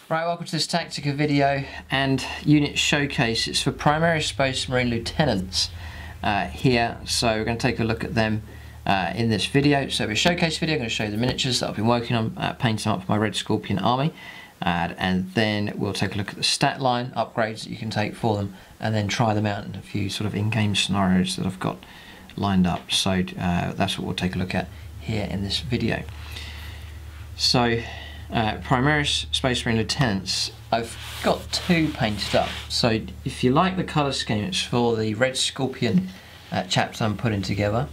Right, welcome to this Tactica video and unit showcase. It's for Primaris Space Marine Lieutenants here, so we're going to take a look at them in this video. So a showcase video, I'm going to show you the miniatures that I've been working on, painting up for my Red Scorpion army, and then we'll take a look at the stat line upgrades that you can take for them, and then try them out in a few sort of in-game scenarios that I've got lined up. So that's what we'll take a look at here in this video. So Primaris Space Marine Lieutenants, I've got two painted up. So if you like the colour scheme, it's for the Red Scorpion chaps I'm putting together.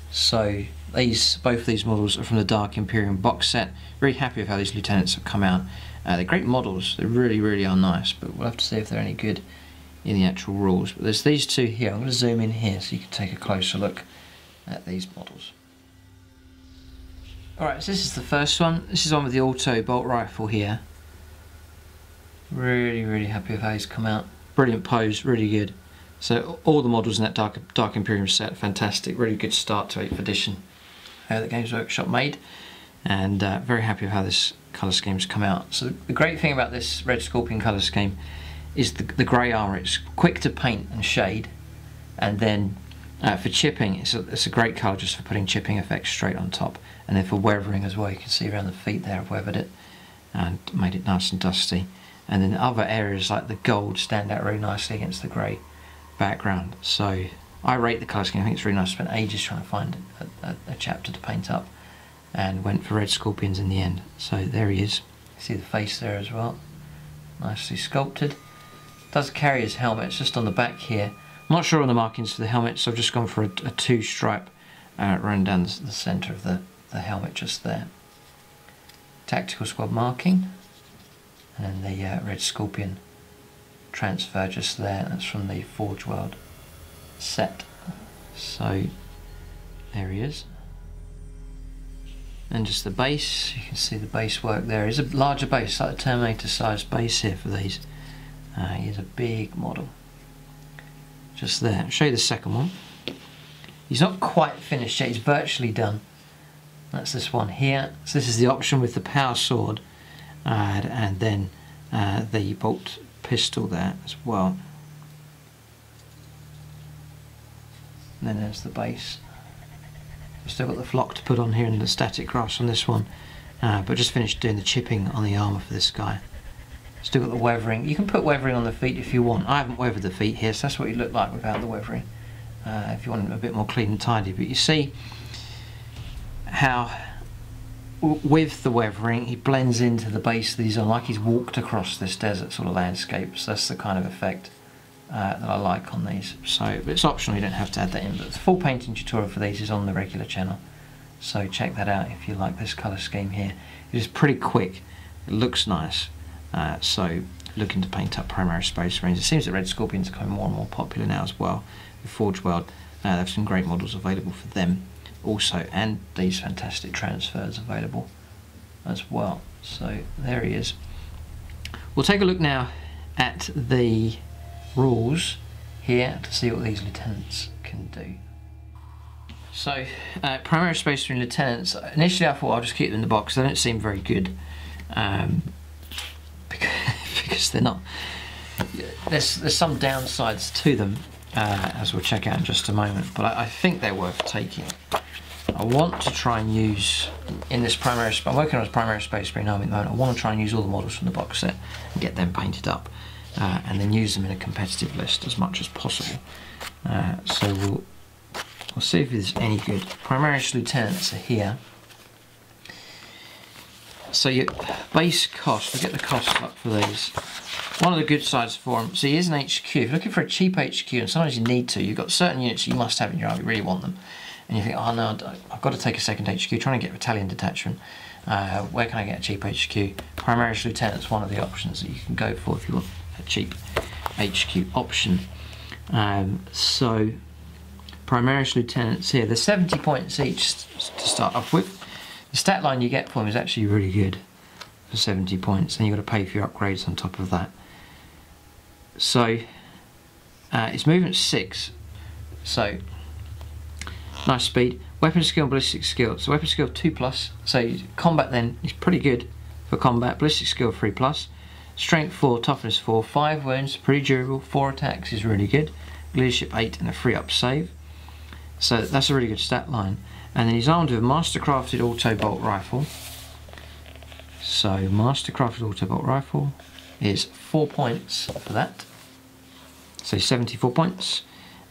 So both of these models are from the Dark Imperium box set. Very happy with how these lieutenants have come out. They're great models, they really are nice, but we'll have to see if they're any good in the actual rules. But there's these two here. I'm going to zoom in here so you can take a closer look at these models. Alright, so this is the first one. This is one with the auto bolt rifle here. Really happy with how he's come out. Brilliant pose, really good. So all the models in that Dark Imperium set are fantastic. Really good start to 8th edition that Games Workshop made. And very happy with how this colour scheme's come out. So the great thing about this Red Scorpion colour scheme is the grey armour. It's quick to paint and shade, and then for chipping, it's a great colour just for putting chipping effects straight on top. And then for weathering as well, you can see around the feet there I've weathered it and made it nice and dusty. And then other areas like the gold stand out really nicely against the grey background. So I rate the colour scheme. I think it's really nice. I spent ages trying to find a chapter to paint up and went for Red Scorpions in the end. So there he is. You see the face there as well. Nicely sculpted. Does carry his helmet, it's just on the back here. I'm not sure on the markings for the helmet, so I've just gone for a two-stripe run down the centre of the helmet just there. Tactical squad marking, and then the Red Scorpion transfer just there. That's from the Forge World set. So there he is. And just the base, you can see the base work there. It's a larger base, like a Terminator sized base here for these. Here's a big model. Just there. I'll show you the second one. He's not quite finished yet, he's virtually done. That's this one here. So this is the option with the power sword and then the bolt pistol there as well. And then there's the base. I've still got the flock to put on here and the static grass on this one, but just finished doing the chipping on the armour for this guy. Still got the weathering. You can put weathering on the feet if you want. I haven't weathered the feet here, so that's what you look like without the weathering. If you want them a bit more clean and tidy, but you see how with the weathering he blends into the base that he's on, like he's walked across this desert sort of landscape. So that's the kind of effect that I like on these. So but it's optional, you don't have to add that in, but the full painting tutorial for these is on the regular channel, so check that out if you like this colour scheme here. It is pretty quick, it looks nice, so looking to paint up Primaris Space Marines. It seems that Red Scorpions are becoming more and more popular now as well. With Forge World, they have some great models available for them also, and these fantastic transfers available as well. So there he is. We'll take a look now at the rules here to see what these lieutenants can do. So Primaris Space Marine Lieutenants, initially I thought I'll just keep them in the box. They don't seem very good because they're not, there's some downsides to them, as we'll check out in just a moment, but I think they're worth taking. I want to try and use, in this Primaris, I'm working on this Primaris Space Marine army at the moment, I want to try and use all the models from the box set and get them painted up, and then use them in a competitive list as much as possible. So we'll see if it's any good. Primaris Lieutenants are here. So your base cost, we'll get the costs up for these. One of the good sides for them, so here's an HQ. If you're looking for a cheap HQ, and sometimes you need to, you've got certain units you must have in your army, you really want them, and you think, oh no, I've got to take a second HQ, trying to get a battalion detachment. Where can I get a cheap HQ? Primaris Lieutenant's one of the options that you can go for if you want a cheap HQ option. So Primaris Lieutenants here, there's 70 points each to start off with. The stat line you get for them is actually really good for 70 points, and you've got to pay for your upgrades on top of that. So it's movement 6, so nice speed. Weapon skill and ballistic skill. So weapon skill 2+, so combat then is pretty good for combat. Ballistic skill 3+, Strength 4, toughness 4, 5 wounds, pretty durable, 4 attacks is really good. Leadership 8 and a free up save. So that's a really good stat line. And then he's armed with a mastercrafted auto bolt rifle. So mastercrafted auto bolt rifle is 4 points for that. So 74 points.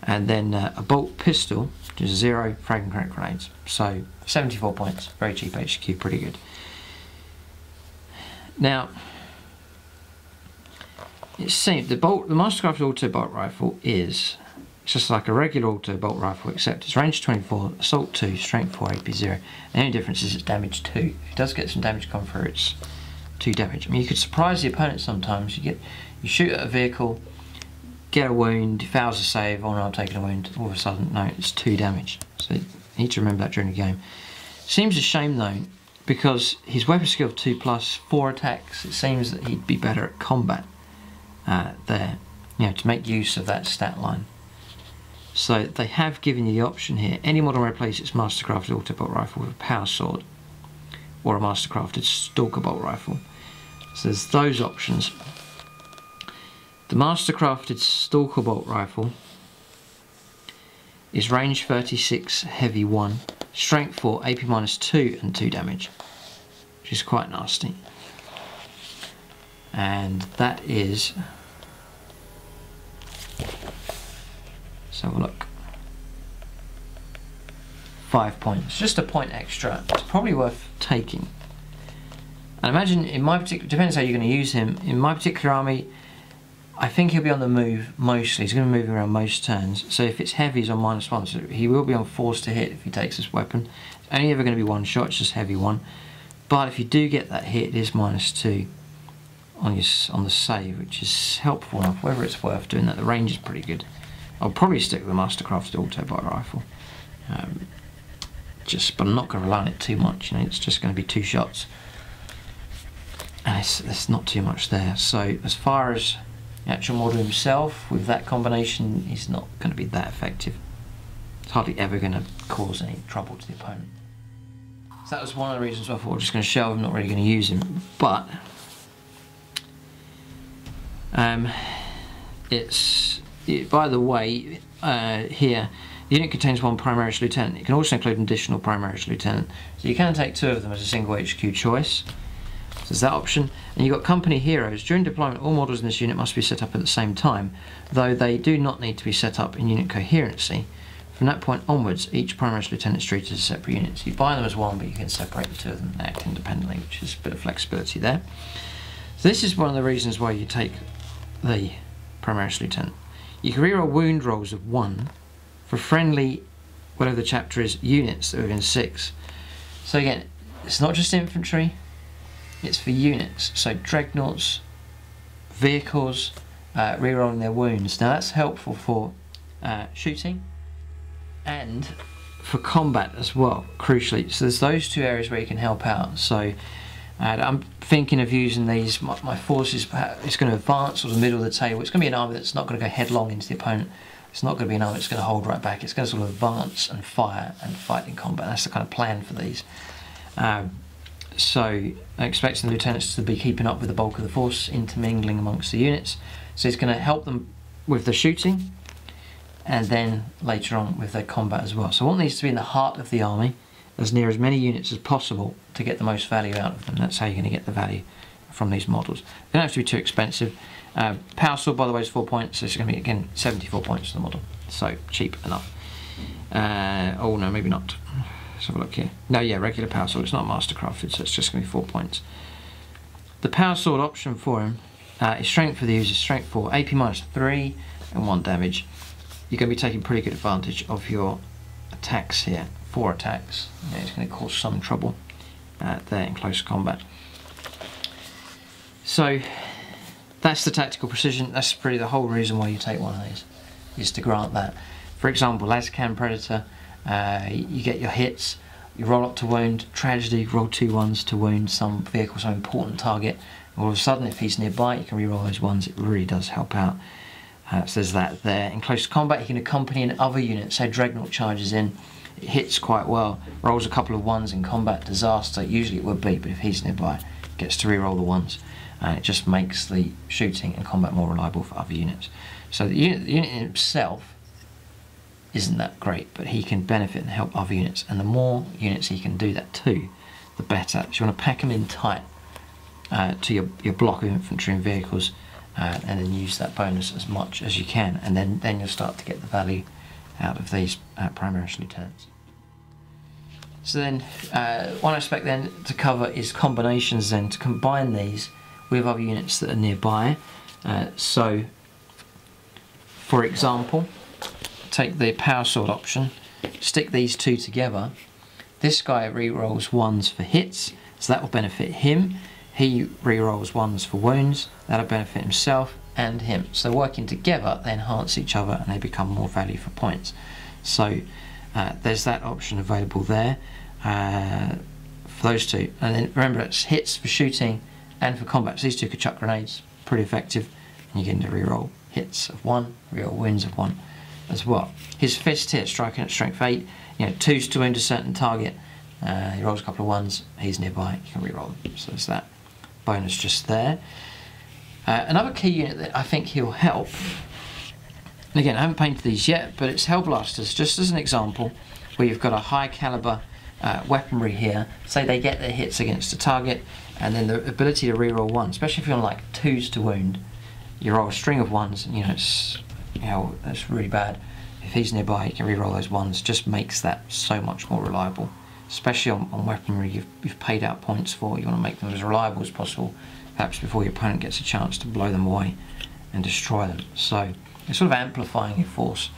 And then a bolt pistol, which is 0 frag and crack grenades. So 74 points, very cheap HQ, pretty good. Now, it seems the mastercrafted auto bolt rifle is just like a regular auto bolt rifle, except it's range 24, assault 2, strength 4, AP 0. The only difference is it's damage 2. If it does get some damage come through, it's 2 damage. I mean, you could surprise the opponent sometimes. You shoot at a vehicle, get a wound, fails a save, oh no, I'm taking a wound, all of a sudden, no, it's 2 damage. So you need to remember that during the game. Seems a shame though, because his weapon skill 2+, 4 attacks, it seems that he'd be better at combat there, you know, to make use of that stat line. So they have given you the option here. Any model replaces its mastercrafted auto bolt rifle with a power sword or a mastercrafted stalker bolt rifle. So there's those options. The mastercrafted stalker bolt rifle is range 36, heavy 1, strength 4, AP -2 and 2 damage, which is quite nasty. And that is, let's have a look, 5 points, just a point extra. It's probably worth taking. And imagine in my particular, depends how you're going to use him. In my particular army, I think he'll be on the move mostly. He's going to move around most turns. So if it's heavy, he's on -1. So he will be on force to hit if he takes this weapon. It's only ever going to be 1 shot, it's just heavy 1. But if you do get that hit, it is -2 on the save, which is helpful enough. Whether it's worth doing that, the range is pretty good. I'll probably stick with the mastercrafted auto bolt rifle. But I'm not going to rely on it too much. You know, it's just going to be 2 shots, and it's not too much there. So as far as the actual model himself, with that combination, he's not going to be that effective. It's hardly ever going to cause any trouble to the opponent. So that was one of the reasons why I thought I'm just going to shelve him, not really going to use him. But by the way, here, the unit contains 1 Primaris Lieutenant. You can also include an additional Primaris Lieutenant. So you can take 2 of them as a single HQ choice. So there's that option. And you've got company heroes. During deployment, all models in this unit must be set up at the same time, though they do not need to be set up in unit coherency. From that point onwards, each Primaris Lieutenant is treated as a separate unit. So you buy them as one, but you can separate the 2 of them and act independently, which is a bit of flexibility there. So this is one of the reasons why you take the Primaris Lieutenant. You can reroll wound rolls of 1 for friendly, whatever the chapter is, units that are within 6. So again, it's not just infantry, it's for units. So dreadnoughts, vehicles, rerolling their wounds. Now that's helpful for shooting and for combat as well, crucially. So there's those 2 areas where you can help out. So I'm thinking of using these. My forces, it's going to advance sort of the middle of the table. It's going to be an army that's not going to go headlong into the opponent. It's not going to be an army that's going to hold right back. It's going to sort of advance and fire and fight in combat. That's the kind of plan for these. So I'm expecting the lieutenants to be keeping up with the bulk of the force, intermingling amongst the units. So it's going to help them with the shooting, and then later on with their combat as well. So I want these to be in the heart of the army, as near as many units as possible to get the most value out of them. That's how you're going to get the value from these models. They don't have to be too expensive. Power sword, by the way, is 4 points, so it's going to be, again, 74 points for the model. So cheap enough. Oh no, maybe not. Let's have a look here. No, yeah, regular power sword. It's not mastercrafted, so it's just going to be 4 points. The power sword option for him is strength for the user, strength 4, AP -3 and 1 damage. You're going to be taking pretty good advantage of your attacks here. 4 attacks. Yeah, it's going to cause some trouble there in close combat. So that's the tactical precision. That's pretty the whole reason why you take one of these, is to grant that. For example, Lascan Predator, you get your hits, you roll up to wound, tragedy, roll 2 1s to wound some vehicle, some important target. All of a sudden, if he's nearby, you can reroll those 1s. It really does help out. So there's that there. In close combat, you can accompany an other unit. Say Dreadnought charges in, it hits quite well, rolls a couple of 1s in combat, disaster. Usually it would be, but if he's nearby, gets to reroll the 1s. and it just makes the shooting and combat more reliable for other units. So the unit in himself isn't that great, but he can benefit and help other units, and the more units he can do that to, the better. So you want to pack him in tight to your block of infantry and vehicles, and then use that bonus as much as you can, and then you'll start to get the value out of these Primaris lieutenants. So then one aspect then to cover is combinations, then to combine these with other units that are nearby. So for example, take the power sword option, stick these two together. This guy rerolls 1s for hits, so that will benefit him. He rerolls 1s for wounds, that'll benefit himself and him. So working together, they enhance each other and they become more value for points. So there's that option available there for those two. And then remember, it's hits for shooting and for combat. So these two could chuck grenades, pretty effective, and you get to reroll hits of 1, reroll wounds of 1 as well. His fist here, striking at strength 8, 2s to wound a certain target. He rolls a couple of 1s, he's nearby, you can reroll them. So there's that bonus just there. Another key unit that I think he'll help, and again I haven't painted these yet, but it's Hellblasters, just as an example, where you've got a high caliber weaponry here. Say they get their hits against a target, and then the ability to reroll 1, especially if you're on like 2s to wound, you roll a string of 1s, and that's really bad. If he's nearby, you can reroll those 1s. Just makes that so much more reliable, especially on weaponry you've paid out points for. You want to make them as reliable as possible, perhaps before your opponent gets a chance to blow them away and destroy them. So it's sort of amplifying your force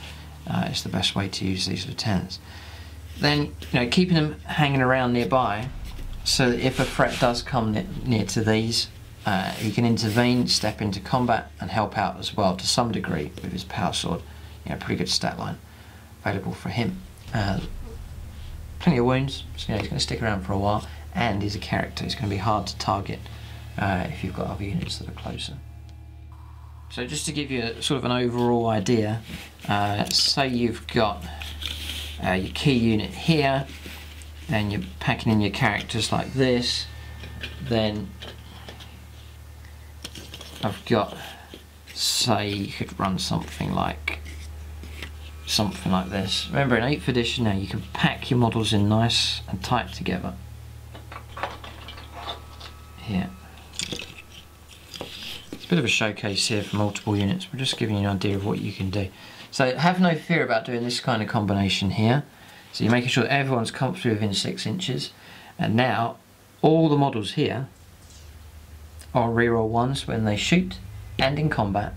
is the best way to use these lieutenants. Then keeping them hanging around nearby, so that if a threat does come near to these, he can intervene, step into combat and help out as well to some degree with his power sword. Pretty good stat line available for him. Plenty of wounds, so he's going to stick around for a while, and he's a character. He's going to be hard to target if you've got other units that are closer. So just to give you sort of an overall idea, say you've got your key unit here, and you're packing in your characters like this, then I've got, say you could run something like this. Remember, in 8th edition now you can pack your models in nice and tight together. Here. It's a bit of a showcase here for multiple units. We're just giving you an idea of what you can do. So have no fear about doing this kind of combination here. So you're making sure that everyone's comfortably within 6 inches. And now all the models here are reroll 1s when they shoot and in combat.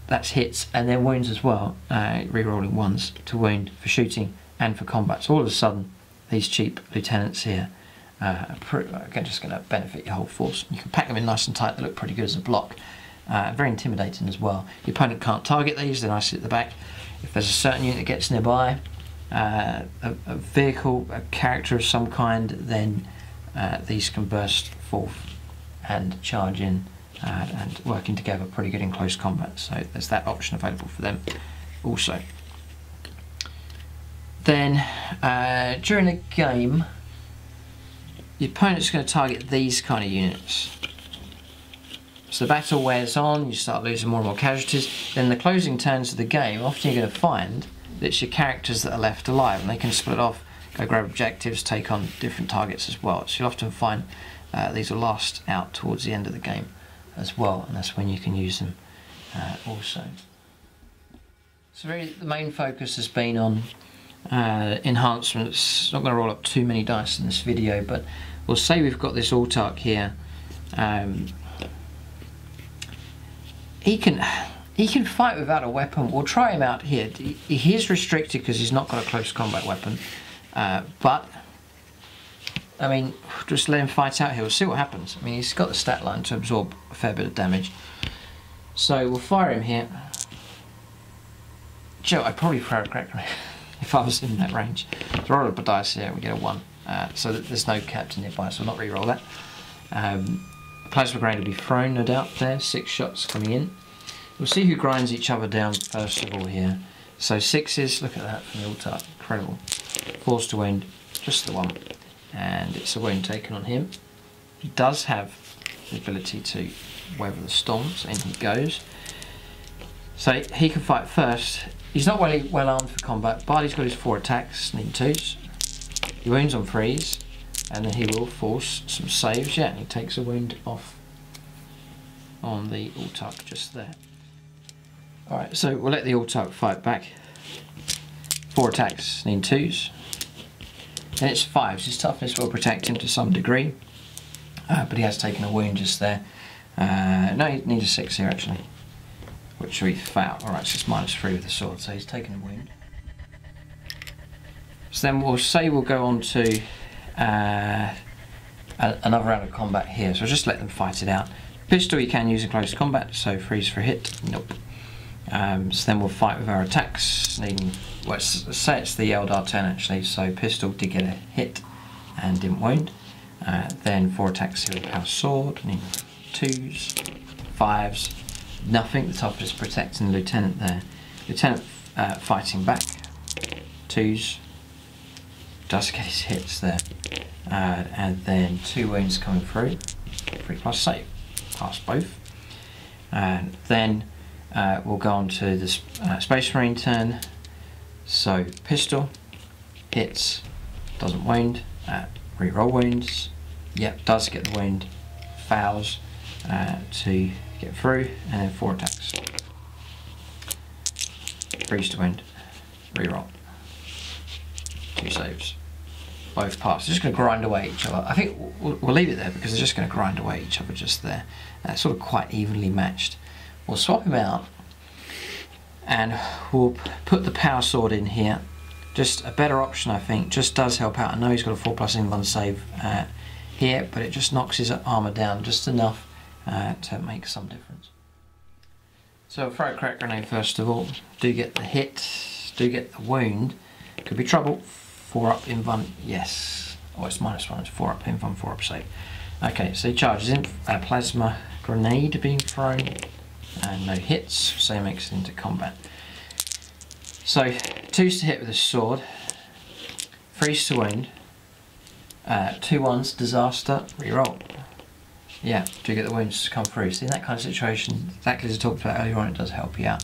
That's hits, and then wounds as well, rerolling 1s to wound for shooting and for combat. So all of a sudden these cheap lieutenants here are just going to benefit your whole force. You can pack them in nice and tight, they look pretty good as a block. Very intimidating as well. Your opponent can't target these, they're nicely at the back. If there's a certain unit that gets nearby, a vehicle, a character of some kind, then these can burst forth and charge in and working together pretty good in close combat. So there's that option available for them also. Then during the game, your opponent's going to target these kind of units. So the battle wears on, you start losing more and more casualties. Then the closing turns of the game, often you're going to find that it's your characters that are left alive, and they can split off, go grab objectives, take on different targets as well. So you'll often find these will last out towards the end of the game as well, and that's when you can use them also. So the main focus has been on enhancements. Not going to roll up too many dice in this video, but we'll say we've got this Autarch here. He can fight without a weapon. We'll try him out here. He is restricted because he's not got a close combat weapon, but I mean, just let him fight out here. We'll see what happens. I mean, he's got the stat line to absorb a fair bit of damage. So we'll fire him here. Joe, I'd probably throw a crack grenade if I was in that range. So roll up a dice here, we get a 1. So there's no captain nearby, so I'll not re-roll that. Plasma grenade will be thrown, no doubt, there. 6 shots coming in. We'll see who grinds each other down first of all here. So 6s, look at that from the Autarch, incredible. 4s to wound, just the 1. And it's a wound taken on him. He does have the ability to weather the storms, and he goes. So he can fight first. He's not well armed for combat, but he's got his 4 attacks, needing 2s. He wounds on 3s, and then he will force some saves, yeah, and he takes a wound off on the Autark just there. Alright, so we'll let the Autark fight back. 4 attacks, needing 2s. And it's 5s. His toughness will protect him to some degree, but he has taken a wound just there. No, he needs a 6 here actually, which we failed. Alright, so it's -3 with the sword, so he's taken a wound. So then we'll say we'll go on to another round of combat here, so just let them fight it out. Pistol you can use in close combat, so freeze for a hit, nope. So then we'll fight with our attacks, needing, well, say it's the Eldar turn actually, so pistol did get a hit and didn't wound. Then 4 attacks here with power sword, needing 2s, 5s, nothing. The top is protecting the lieutenant there. Lieutenant fighting back, 2s, does get his hits there, and then 2 wounds coming through, 3+ save, pass both. And then we'll go on to the Space Marine turn. So pistol hits, doesn't wound, reroll wounds, yep, does get the wound, fails to get through, and then 4 attacks. Freeze to wound, reroll, 2 saves, both pass. They're just going to grind away at each other. I think we'll leave it there because they're just going to grind away at each other just there. Sort of quite evenly matched. We'll swap him out and we'll put the power sword in here. Just a better option, I think. Just does help out. I know he's got a 4+ invuln save here, but it just knocks his armour down just enough to make some difference. So throw a crack grenade first of all. Do get the hit, do get the wound. Could be trouble. 4 up invuln, yes. Oh, it's -1, it's 4 up invuln, 4 up save. Okay, so he charges in, a plasma grenade being thrown, and no hits, so he makes it into combat. So 2s to hit with a sword, 3s to wound, 2 1s, disaster, reroll. Yeah, do get the wounds to come through. See, in that kind of situation, exactly as I talked about earlier on, it does help you out.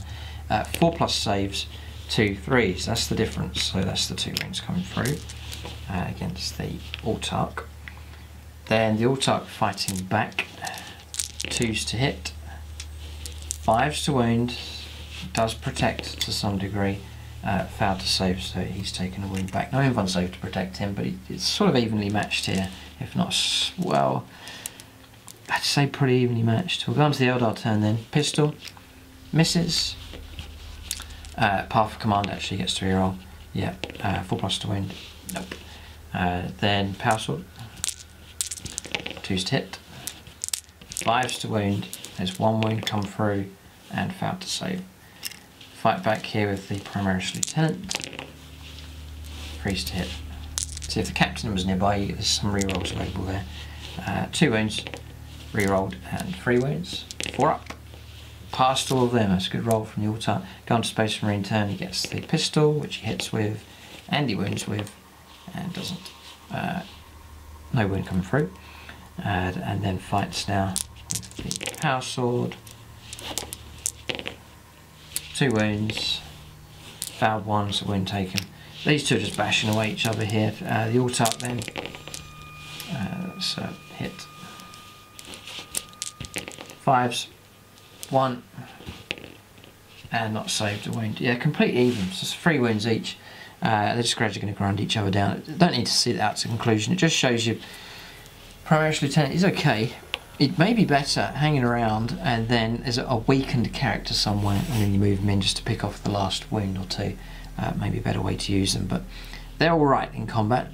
4+ saves, 2 3s, that's the difference. So that's the 2 wounds coming through against the Autark. Then the Autark fighting back, 2s to hit, 5s to wound, does protect to some degree, failed to save, so he's taken a wound back. No invuln save to protect him, but it's sort of evenly matched here, if not, well, I'd say pretty evenly matched. We'll go on to the Eldar turn then. Pistol, misses, Path of Command actually gets to reroll, yeah, 4+ to wound, nope. Then power sword, 2s to hit, 5s to wound, there's 1 wound come through and failed to save. Fight back here with the Primaris lieutenant, 3s to hit. See if the captain was nearby, there's some rerolls available there. 2 wounds, rerolled, and 3 wounds, 4 up. Passed all of them, that's a good roll from the Autark. Go on to Space Marine turn, he gets the pistol, which he hits with, and he wounds with, and doesn't. No wound coming through. And then fights now with the power sword. 2 wounds, failed 1, so wound taken. These two are just bashing away each other here. The Autark then, that's a hit. 5s, 1, and not saved a wound. Yeah, completely even, so it's 3 wounds each. They're just gradually going to grind each other down. Don't need to see that out to conclusion, it just shows you Primaris Lieutenant is okay. It may be better hanging around and then there's a weakened character somewhere and then you move them in just to pick off the last wound or 2. Maybe a better way to use them, but they're alright in combat,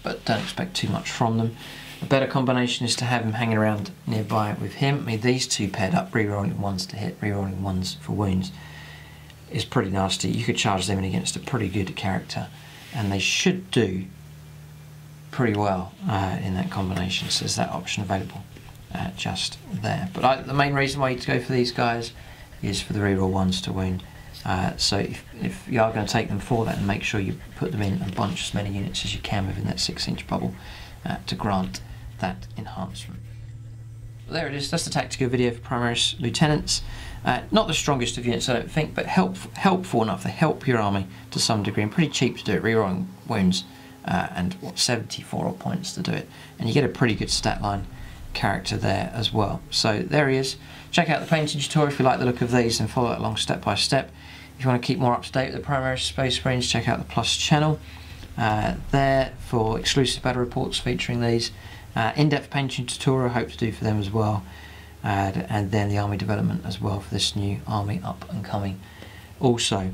but don't expect too much from them. A better combination is to have him hanging around nearby with him. I mean, these two paired up, rerolling 1s to hit, rerolling 1s for wounds, is pretty nasty. You could charge them in against a pretty good character and they should do pretty well in that combination, so there's that option available just there. But the main reason why you go for these guys is for the reroll 1s to wound. So if you are going to take them for that, and make sure you put them in and bunch as many units as you can within that 6-inch bubble to grant that enhancement. There it is, that's the Tactica video for Primaris Lieutenants. Not the strongest of units, I don't think, but helpful enough to help your army to some degree, and pretty cheap to do it, rerolling wounds, and 74 odd points to do it. And you get a pretty good stat line character there as well. So there he is. Check out the painting tutorial if you like the look of these and follow it along step by step. If you want to keep more up to date with the Primaris Space Marines, check out the Plus channel there for exclusive battle reports featuring these. In-depth painting tutorial I hope to do for them as well, and then the army development as well for this new army up and coming also.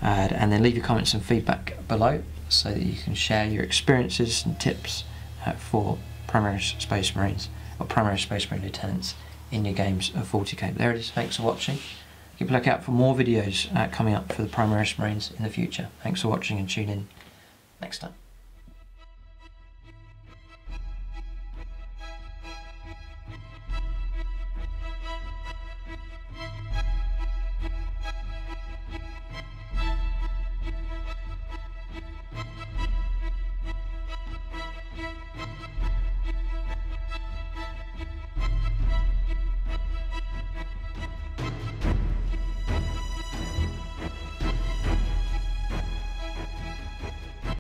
And then leave your comments and feedback below so that you can share your experiences and tips for Primaris Space Marines or Primaris Space Marine Lieutenants in your games of 40k. There it is, thanks for watching. Keep a lookout for more videos coming up for the Primaris Marines in the future. Thanks for watching and tune in next time.